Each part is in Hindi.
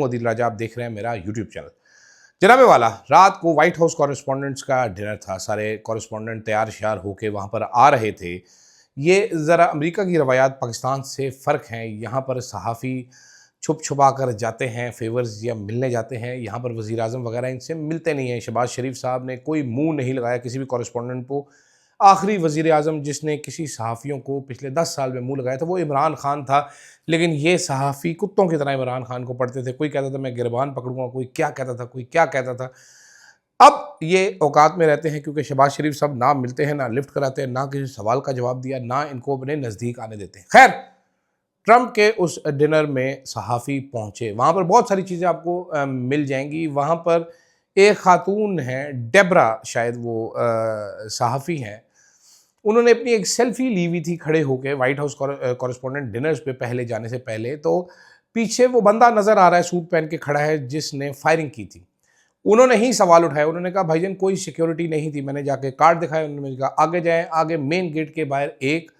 अदिल राजा, आप देख रहे हैं मेरा यूट्यूब चैनल। जनाबे वाला, रात को व्हाइट हाउस कॉरेस्पॉन्डेंट्स का डिनर था। सारे कॉरेस्पॉन्डेंट तैयार श्यार होके वहाँ पर आ रहे थे। ये ज़रा अमेरिका की रवायात पाकिस्तान से फ़र्क हैं। यहाँ पर सहाफ़ी छुप छुपा कर जाते हैं, फेवर्स या मिलने जाते हैं। यहाँ पर वज़ीर आज़म वगैरह इनसे मिलते नहीं हैं। शहबाज शरीफ साहब ने कोई मुँह नहीं लगाया किसी भी कॉरेस्पॉन्डेंट को। आखिरी वज़ीर आज़म जिसने किसी सहाफ़ियों को पिछले 10 साल में मुँह लगाया था वो इमरान खान था। लेकिन ये सहाफ़ी कुत्तों की तरह इमरान खान को पढ़ते थे। कोई कहता था मैं गिरबान पकड़ूँगा, कोई क्या कहता था, कोई क्या कहता था। अब ये औकात में रहते हैं क्योंकि शहबाज शरीफ साहब ना मिलते हैं, ना लिफ्ट कराते हैं, ना किसी सवाल का जवाब दिया, ना इनको अपने नज़दीक आने देते हैं। खैर, ट्रंप के उस डिनर में सहाफ़ी पहुँचे। वहाँ पर बहुत सारी चीज़ें आपको मिल जाएँगी। वहाँ पर एक ख़ातून हैं, डेबरा शायद वो सहाफ़ी हैं। उन्होंने अपनी एक सेल्फ़ी ली हुई थी खड़े होके व्हाइट हाउस कॉरेस्पॉन्डेंट डिनर्स पे पहले जाने से पहले। तो पीछे वो बंदा नज़र आ रहा है सूट पहन के खड़ा है जिसने फायरिंग की थी। उन्होंने ही सवाल उठाया। उन्होंने कहा भाईजान कोई सिक्योरिटी नहीं थी। मैंने जाके कार्ड दिखाया। उन्होंने मुझे कहा आगे जाएँ, आगे मेन गेट के बाहर एक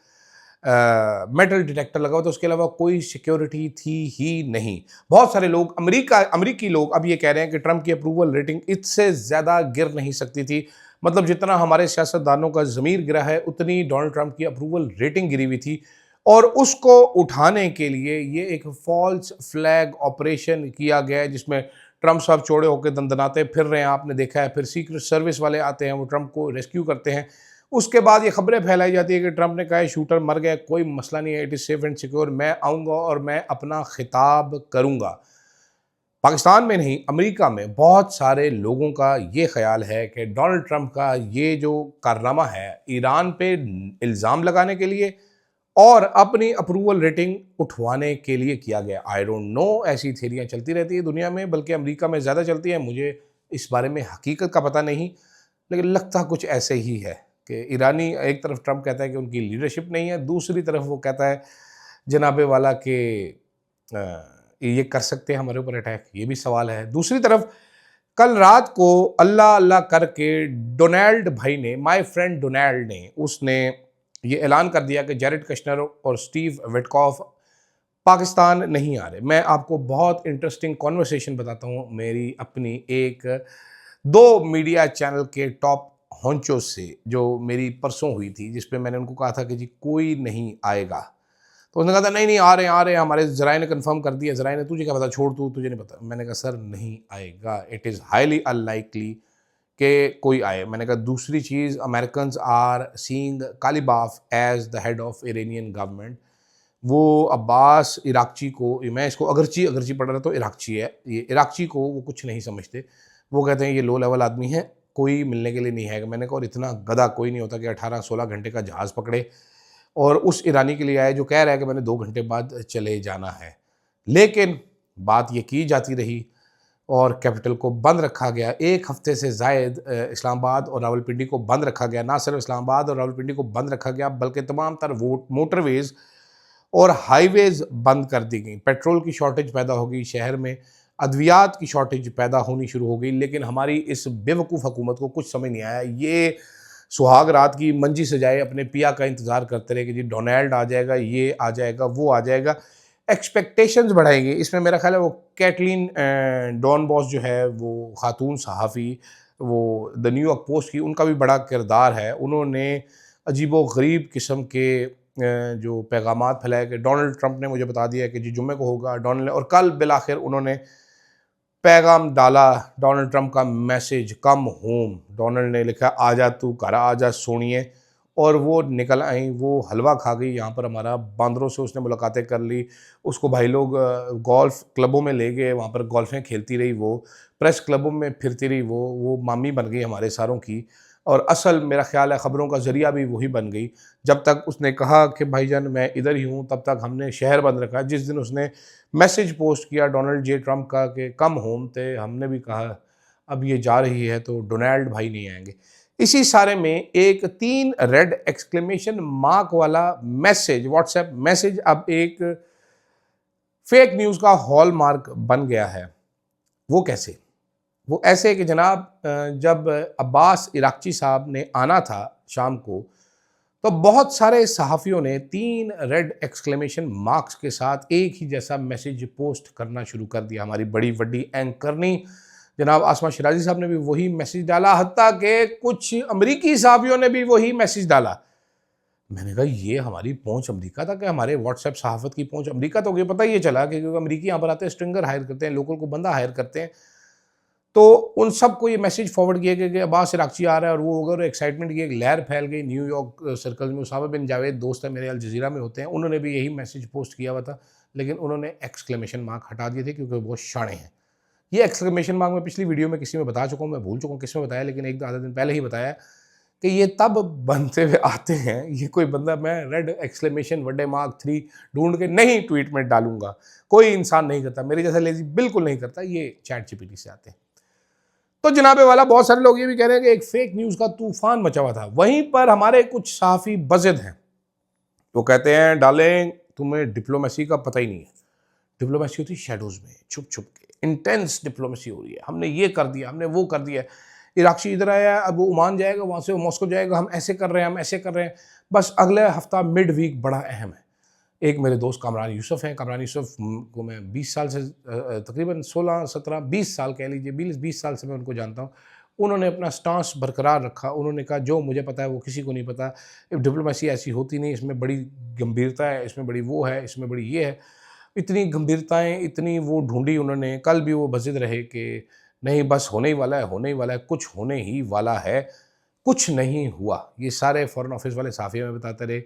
मेटल डिटेक्टर लगा हुआ था, उसके अलावा कोई सिक्योरिटी थी ही नहीं। बहुत सारे लोग अमरीकी लोग अब ये कह रहे हैं कि ट्रंप की अप्रूवल रेटिंग इससे ज़्यादा गिर नहीं सकती थी। मतलब जितना हमारे सियासतदानों का ज़मीर गिरा है उतनी डोनाल्ड ट्रंप की अप्रूवल रेटिंग गिरी हुई थी। और उसको उठाने के लिए ये एक फॉल्स फ्लैग ऑपरेशन किया गया है जिसमें ट्रंप साहब चौड़े होकर दंदनाते फिर रहे हैं, आपने देखा है। फिर सीक्रेट सर्विस वाले आते हैं, वो ट्रंप को रेस्क्यू करते हैं। उसके बाद ये खबरें फैलाई जाती है कि ट्रंप ने कहा है शूटर मर गया, कोई मसला नहीं है, it is safe and secure, मैं आऊँगा और मैं अपना खिताब करूँगा। पाकिस्तान में नहीं, अमेरिका में बहुत सारे लोगों का ये ख़्याल है कि डोनाल्ड ट्रंप का ये जो कारनामा है ईरान पे इल्ज़ाम लगाने के लिए और अपनी अप्रूवल रेटिंग उठवाने के लिए किया गया। आई डोंट नो, ऐसी थ्योरियाँ चलती रहती है दुनिया में, बल्कि अमेरिका में ज़्यादा चलती है। मुझे इस बारे में हकीकत का पता नहीं, लेकिन लगता कुछ ऐसे ही है कि ईरानी एक तरफ ट्रंप कहता है कि उनकी लीडरशिप नहीं है, दूसरी तरफ वो कहता है जनाबे वाला कि ये कर सकते हैं हमारे ऊपर अटैक, ये भी सवाल है। दूसरी तरफ कल रात को अल्लाह अल्लाह करके डोनाल्ड भाई ने, माय फ्रेंड डोनाल्ड ने, उसने ये ऐलान कर दिया कि जैरेड कश्नर और स्टीव विटकॉफ पाकिस्तान नहीं आ रहे। मैं आपको बहुत इंटरेस्टिंग कॉन्वर्सेशन बताता हूँ मेरी अपनी एक दो मीडिया चैनल के टॉप होंचो से जो मेरी परसों हुई थी, जिस पे मैंने उनको कहा था कि जी कोई नहीं आएगा। तो उसने कहा था नहीं नहीं आ रहे हैं, हमारे ज़राए ने कंफर्म कर दिया। ज़राए ने तुझे क्या पता, छोड़ तू, तुझे नहीं पता। मैंने कहा सर नहीं आएगा, इट इज़ हाईली अनलाइकली कि कोई आए। मैंने कहा दूसरी चीज़, Americans are seeing Qalibaf as the head of Iranian government. वो अब्बास इराकची को, मैं इसको अगरची अगरची पढ़ रहा तो इराकची है, ये इराकची को वो कुछ नहीं समझते। वो कहते हैं ये लो लेवल आदमी है, कोई मिलने के लिए नहीं है। मैंने कहा और इतना गधा कोई नहीं होता कि 18-16 घंटे का जहाज़ पकड़े और उस ईरानी के लिए आए जो कह रहा है कि मैंने 2 घंटे बाद चले जाना है। लेकिन बात ये की जाती रही और कैपिटल को बंद रखा गया। 1 हफ्ते से ज़ायद इस्लामाबाद और रावलपिंडी को बंद रखा गया। ना सिर्फ इस्लामाबाद और रावलपिंडी को बंद रखा गया बल्कि तमाम तर मोटरवेज़ और हाईवेज़ बंद कर दी गई। पेट्रोल की शॉर्टेज पैदा हो गई शहर में, अद्वियात की शॉर्टेज पैदा होनी शुरू हो गई। लेकिन हमारी इस बेवकूफ़ हुकूमत को कुछ समझ नहीं आया। ये सुहाग रात की मंजी सजाए अपने पिया का इंतज़ार करते रहे कि जी डोनाल्ड आ जाएगा, ये आ जाएगा, वो आ जाएगा। एक्सपेक्टेशंस बढ़ाएंगे। इसमें मेरा ख्याल है वो कैटलीन डॉन बॉस जो है, वो खातून सहाफ़ी, वो द न्यूयॉर्क पोस्ट की, उनका भी बड़ा किरदार है। उन्होंने अजीबो-गरीब किस्म के जो पैगामात फैलाए कि डोनाल्ड ट्रंप ने मुझे बता दिया कि जी जुम्मे को होगा डोनाल्ड, और कल बिलाखिर उन्होंने पैगाम डाला डोनाल्ड ट्रंप का मैसेज कम होम। डोनाल्ड ने लिखा आजा तू घर आजा सोनिए, और वो निकल आई। वो हलवा खा गई यहाँ पर हमारा, बांदरों से उसने मुलाकातें कर ली। उसको भाई लोग गोल्फ क्लबों में ले गए, वहाँ पर गोल्फें खेलती रही वो, प्रेस क्लबों में फिरती रही वो मामी बन गई हमारे सारों की। और असल मेरा ख्याल है ख़बरों का ज़रिया भी वही बन गई। जब तक उसने कहा कि भाईजान मैं इधर ही हूँ तब तक हमने शहर बंद रखा। जिस दिन उसने मैसेज पोस्ट किया डोनाल्ड जे ट्रंप का कि कम होम थे, हमने भी कहा अब ये जा रही है तो डोनाल्ड भाई नहीं आएंगे। इसी सारे में एक 3 रेड एक्सक्लेमेशन मार्क वाला मैसेज, व्हाट्सएप मैसेज, अब एक फेक न्यूज़ का हॉलमार्क बन गया है। वो कैसे? वो ऐसे कि जनाब जब अब्बास इराकची साहब ने आना था शाम को, तो बहुत सारे सहाफ़ियों ने 3 रेड एक्सक्लेमेशन मार्क्स के साथ एक ही जैसा मैसेज पोस्ट करना शुरू कर दिया। हमारी बड़ी वड्डी एंकरनी जनाब आसमा शिराज़ी साहब ने भी वही मैसेज डाला, हत्ता कि कुछ अमरीकी सहाफ़ियों ने भी वही मैसेज डाला। मैंने कहा ये हमारी पहुँच अमेरिका तक है, हमारे व्हाट्सएप सहाफ़त की पहुँच अमेरिका तक है। पता ये चला कि क्योंकि अमरीकी यहाँ पर आते हैं, स्ट्रिंगर हायर करते हैं, लोकल को बंदा हायर करते हैं। तो उन सबको ये मैसेज फॉरवर्ड किया गया कि अब्बास इराक़ची आ रहा है और वो होगा, और एक्साइटमेंट की एक लहर फैल गई न्यूयॉर्क सर्कल में। उसामा बिन जावेद दोस्त है मेरे, अल जज़ीरा में होते हैं, उन्होंने भी यही मैसेज पोस्ट किया हुआ था, लेकिन उन्होंने एक्सक्लेमेशन मार्क हटा दिए थे क्योंकि वो शाणे हैं। ये एक्सक्लेमेशन मार्क मैं पिछली वीडियो में किसी में बता चुका हूँ, मैं भूल चुका हूँ किसमें बताया, लेकिन एक आधा दिन पहले ही बताया कि ये तब बनते हुए आते हैं। ये कोई बंदा मैं रेड एक्सक्लेमेशन वड्डे मार्क 3 ढूंढ के नहीं ट्वीट में डालूंगा, कोई इंसान नहीं करता, मेरे जैसा लेजी बिल्कुल नहीं करता, ये चैट जीपीटी से आते हैं। तो जनाबे वाला बहुत सारे लोग ये भी कह रहे हैं कि एक फेक न्यूज़ का तूफान मचा हुआ था। वहीं पर हमारे कुछ सहाफ़ी बज़िद हैं, वो कहते हैं डालें तुम्हें डिप्लोमेसी का पता ही नहीं है। डिप्लोमेसी होती है शैडोज़ में, छुप छुप के, इंटेंस डिप्लोमेसी हो रही है, हमने ये कर दिया, हमने वो कर दिया, इराक़ची इधर आया, अब वो ओमान जाएगा, वहाँ से वो मॉस्को जाएगा, हम ऐसे कर रहे हैं, हम ऐसे कर रहे हैं। बस अगले हफ्ता मिड वीक बड़ा अहम है। एक मेरे दोस्त कामरान यूसुफ हैं, कामरान यूसुफ को मैं 20 साल से तकरीबन 16, 17, 20 साल कह लीजिए, 20 साल से मैं उनको जानता हूँ। उन्होंने अपना स्टांस बरकरार रखा, उन्होंने कहा जो मुझे पता है वो किसी को नहीं पता, डिप्लोमेसी ऐसी होती नहीं, इसमें बड़ी गंभीरता है, इसमें बड़ी वो है, इसमें बड़ी ये है। इतनी गंभीरताएँ, इतनी वो ढूँढी उन्होंने, कल भी वो बज़िद रहे कि नहीं बस होने ही वाला है, होने ही वाला है, कुछ होने ही वाला है, कुछ नहीं हुआ। ये सारे फ़ॉरेन ऑफिस वाले साफ़ी हमें बताते रहे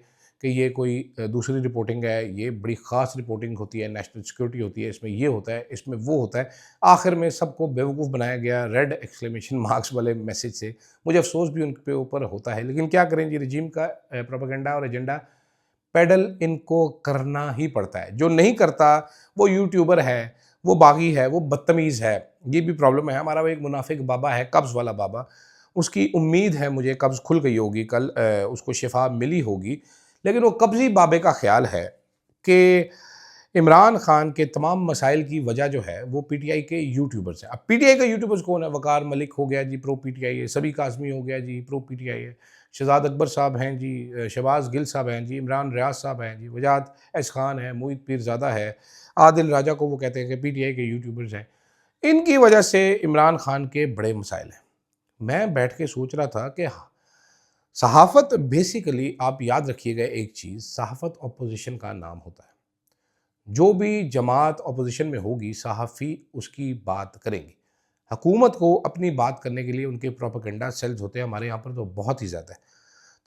कि ये कोई दूसरी रिपोर्टिंग है, ये बड़ी ख़ास रिपोर्टिंग होती है, नेशनल सिक्योरिटी होती है, इसमें ये होता है, इसमें वो होता है। आखिर में सबको बेवकूफ़ बनाया गया रेड एक्सक्लेमेशन मार्क्स वाले मैसेज से। मुझे अफ़सोस भी उनके ऊपर होता है, लेकिन क्या करें जी, रिजीम का प्रोपेगेंडा और एजेंडा पेडल इनको करना ही पड़ता है। जो नहीं करता वो यूट्यूबर है, वो बागी है, वो बदतमीज़ है। ये भी प्रॉब्लम है। हमारा वो एक मुनाफिक बाबा है, कब्ज़ वाला बाबा, उसकी उम्मीद है मुझे कब्ज़ खुल गई होगी कल, उसको शिफा मिली होगी, लेकिन वो कब्ज़ी बाबे का ख़्याल है कि इमरान खान के तमाम मसाइल की वजह जो है वो पीटीआई के यूट्यूबर्स हैं। अब पीटीआई के यूट्यूबर्स कौन है? वकार मलिक हो गया जी, प्रो पीटीआई है, सबी काज़मी हो गया जी, प्रो पीटीआई है, शहजाद अकबर साहब हैं जी, शहबाज गिल साहब हैं जी, इमरान रियाज साहब हैं जी, वजाहत एस खान है, मोहित पीरज़ादा है, आदिल राजा को वो कहते हैं कि पीटीआई के यूट्यूबर्स हैं। इनकी वजह से इमरान खान के बड़े मसाइल हैं। मैं बैठ के सोच रहा था कि सहाफ़त बेसिकली, आप याद रखिएगा एक चीज़, सहाफ़त अपोजिशन का नाम होता है। जो भी जमात अपोजिशन में होगी, सहाफ़ी उसकी बात करेंगे। हुकूमत को अपनी बात करने के लिए उनके प्रोपेगेंडा सेल्स होते हैं, हमारे यहाँ पर तो बहुत ही ज़्यादा है।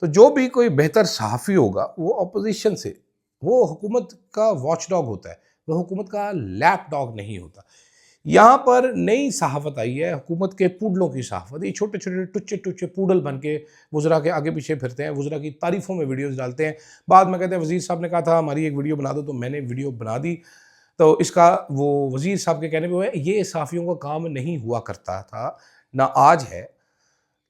तो जो भी कोई बेहतर सहाफ़ी होगा वो अपोजिशन से, वो हुकूमत का वॉचडॉग होता है, वो हुकूमत का लैप डॉग नहीं होता। यहाँ पर नई सहाफ़त आई है, हुकूमत के पूडलों की सहाफ़त। ये छोटे-छोटे, टुच्चे-टुच्चे पूडल बन के वज़रा के आगे पीछे फिरते हैं, वज़रा की तारीफ़ों में वीडियोज़ डालते हैं। बाद में कहते हैं वज़ीर साहब ने कहा था हमारी एक वीडियो बना दो, तो मैंने वीडियो बना दी। तो इसका वो वज़ीर साहब के कहने पे हुआ है, ये सहाफ़ियों का काम नहीं हुआ करता था, ना आज है।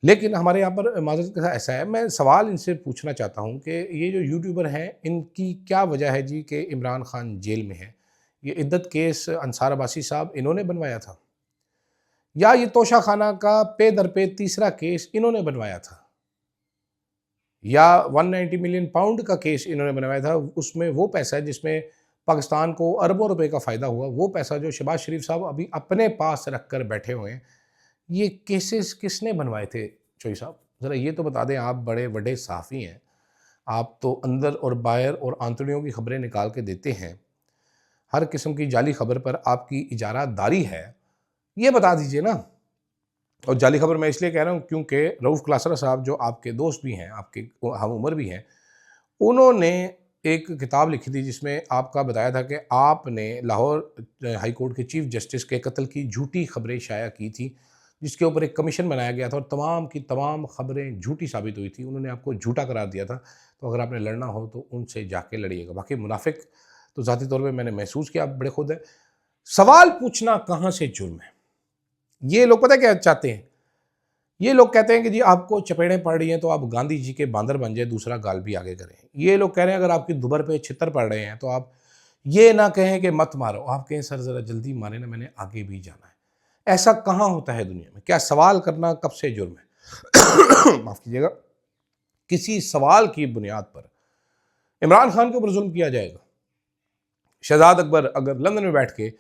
लेकिन हमारे यहाँ पर माज़रत के साथ ऐसा है, मैं सवाल इनसे पूछना चाहता हूँ कि ये जो यूट्यूबर हैं, इनकी क्या वजह है जी कि इमरान खान जेल में है? ये इद्दत केस अंसार अब्बासी साहब इन्होंने बनवाया था, या ये तोशा खाना का पे दर पे तीसरा केस इन्होंने बनवाया था, या 190 मिलियन पाउंड का केस इन्होंने बनवाया था, उसमें वो पैसा है जिसमें पाकिस्तान को अरबों रुपए का फ़ायदा हुआ, वो पैसा जो शहबाज शरीफ साहब अभी अपने पास रख कर बैठे हुए हैं, ये केसेस किसने बनवाए थे चोई साहब? ज़रा ये तो बता दें, आप बड़े बड़े सहाफ़ी हैं, आप तो अंदर और बाहर और आंतड़ियों की खबरें निकाल के देते हैं, हर किस्म की जाली खबर पर आपकी इजारादारी है, ये बता दीजिए ना। और जाली खबर मैं इसलिए कह रहा हूँ क्योंकि रऊफ़ क्लासरा साहब जो आपके दोस्त भी हैं, आपके हम उम्र भी हैं, उन्होंने एक किताब लिखी थी जिसमें आपका बताया था कि आपने लाहौर हाई कोर्ट के चीफ जस्टिस के कत्ल की झूठी खबरें शाया की थी, जिसके ऊपर एक कमीशन बनाया गया था और तमाम की तमाम खबरें झूठी साबित हुई थी। उन्होंने आपको झूठा करार दिया था। तो अगर आपने लड़ना हो तो उनसे जाके लड़िएगा। बाकी मुनाफिक तो ज़ाती तौर पे मैंने महसूस किया, आप बड़े खुद हैं। सवाल पूछना कहाँ से जुर्म है? ये लोग पता है क्या चाहते हैं? ये लोग कहते हैं कि जी आपको चपेड़ें पड़ रही हैं तो आप गांधी जी के बांदर बन जाए, दूसरा गाल भी आगे करें। ये लोग कह रहे हैं अगर आपकी दुबर पे छितर पड़ रहे हैं तो आप ये ना कहें कि मत मारो, आप कहें सर ज़रा जल्दी मारे ना, मैंने आगे भी जाना है। ऐसा कहाँ होता है दुनिया में? क्या सवाल करना कब से जुर्म है? माफ़ कीजिएगा। किसी सवाल की बुनियाद पर इमरान खान के ऊपर जुल्म किया जाएगा। शहजाद अकबर अगर लंदन में बैठ के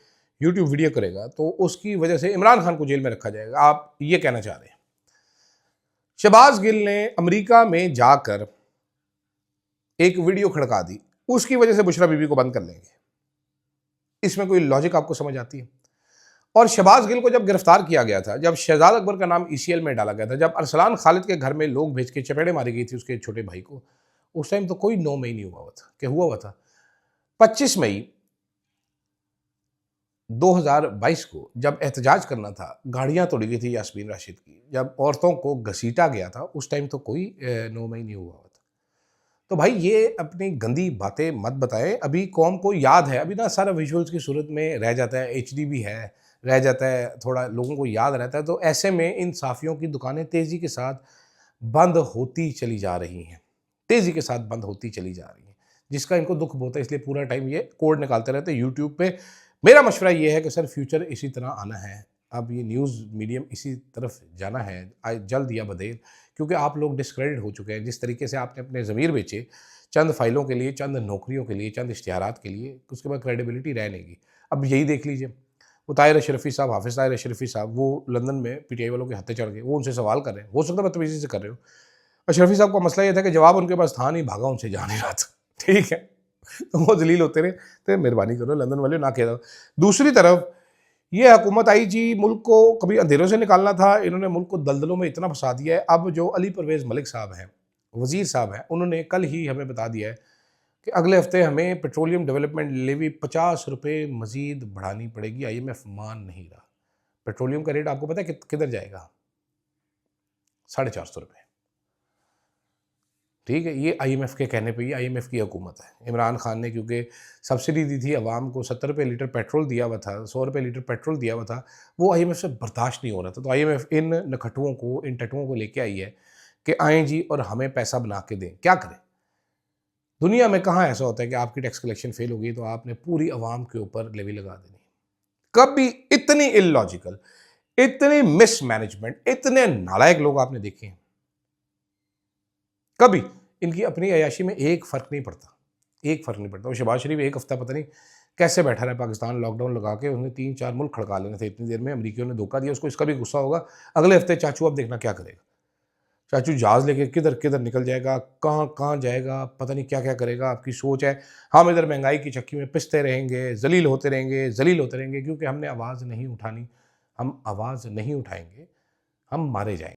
यूट्यूब वीडियो करेगा तो उसकी वजह से इमरान खान को जेल में रखा जाएगा। आप ये कहना चाह रहे हैं। शहबाज गिल ने अमेरिका में जाकर एक वीडियो खड़का दी, उसकी वजह से बुशरा बीबी को बंद कर लेंगे। इसमें कोई लॉजिक आपको समझ आती है? और शहबाज गिल को जब गिरफ्तार किया गया था, जब शहजाद अकबर का नाम ईसीएल में डाला गया था, जब अरसलान खालिद के घर में लोग भेज के चपेड़े मारी गई थी उसके छोटे भाई को, उस टाइम तो कोई 9 मई नहीं हुआ था कि हुआ हुआ था। 25 मई 2022 को जब एहतजाज करना था, गाड़ियां तोड़ी गई थी यास्मीन राशिद की, जब औरतों को घसीटा गया था, उस टाइम तो कोई 9 मई नहीं हुआ था। तो भाई ये अपनी गंदी बातें मत बताएं। अभी कौम को याद है, अभी ना सारा विजुअल्स की सूरत में रह जाता है, एचडी भी है, रह जाता है, थोड़ा लोगों को याद रहता है। तो ऐसे में इन साफियों की दुकानें तेज़ी के साथ बंद होती चली जा रही हैं, तेज़ी के साथ बंद होती चली जा रही हैं, जिसका इनको दुख बहुत है। इसलिए पूरा टाइम ये कोड निकालते रहते हैं यूट्यूब पे। मेरा मशवरा ये है कि सर फ्यूचर इसी तरह आना है, अब ये न्यूज़ मीडियम इसी तरफ जाना है, जल्द या बदेर, क्योंकि आप लोग डिस्क्रेडिट हो चुके हैं। जिस तरीके से आपने अपने ज़मीर बेचे चंद फाइलों के लिए, चंद नौकरियों के लिए, चंद इश्तिहारात के लिए, उसके बाद क्रेडिबिलिटी रह नहीं गई। अब यही देख लीजिए, वो ताहिर अशरफी साहब, हाफिज़ ताहिर अशरफी साहब, वो लंदन में पीटीआई वालों के हत्थे चढ़ गए, वो उनसे सवाल कर रहे हैं, हो सकता है बदतमीज़ी से कर रहे हो। अशरफी साहब का मसला ये था कि जवाब उनके पास था नहीं, भागा उनसे जा नहीं रहा था। ठीक है, तो वो जलील होते रहे, तो मेहरबानी करो लंदन वाले ना कह दो। दूसरी तरफ ये हुकूमत आई जी, मुल्क को कभी अंधेरों से निकालना था, इन्होंने मुल्क को दलदलों में इतना फंसा दिया है। अब जो अली परवेज़ मलिक साहब हैं, वज़ीर साहब हैं, उन्होंने कल ही हमें बता दिया है कि अगले हफ्ते हमें पेट्रोलियम डेवलपमेंट लेवी 50 रुपये मज़ीद बढ़ानी पड़ेगी। IMF मान नहीं रहा। पेट्रोलियम का रेट आपको पता है किधर जाएगा? 450 रुपये। ठीक है, ये IMF के कहने पे, ये IMF की हुकूमत है। इमरान खान ने क्योंकि सब्सिडी दी थी, आवाम को 70 रुपये लीटर पेट्रोल दिया हुआ था, 100 रुपये लीटर पेट्रोल दिया हुआ था, वो IMF से बर्दाश्त नहीं हो रहा था। तो IMF इन नखटुओं को, इन टटुओं को लेके आई है कि आएँ जी और हमें पैसा बना के दें। क्या करें? दुनिया में कहाँ ऐसा होता है कि आपकी टैक्स कलेक्शन फेल हो गई तो आपने पूरी आवाम के ऊपर लेवी लगा देनी? कभी इतनी इलॉजिकल, इतनी मिसमैनेजमेंट, इतने नालायक लोग आपने देखे हैं? कभी इनकी अपनी अयाशी में एक फ़र्क नहीं पड़ता, एक फ़र्क नहीं पड़ता। वो शहबाज शरीफ एक हफ़्ता पता नहीं कैसे बैठा रहा पाकिस्तान, लॉकडाउन लगा के, उसने 3-4 मुल्क खड़का लेने थे इतनी देर में। अमरीकियों ने धोखा दिया उसको, इसका भी गुस्सा होगा। अगले हफ्ते चाचू अब देखना क्या करेगा। चाचू जहाज़ लेके किधर किधर निकल जाएगा, कहाँ कहाँ जाएगा, पता नहीं क्या क्या करेगा। आपकी सोच है हम इधर महंगाई की चक्की में पिसते रहेंगे, जलील होते रहेंगे, जलील होते रहेंगे, क्योंकि हमने आवाज़ नहीं उठानी। हम आवाज़ नहीं उठाएंगे, हम मारे जाएंगे।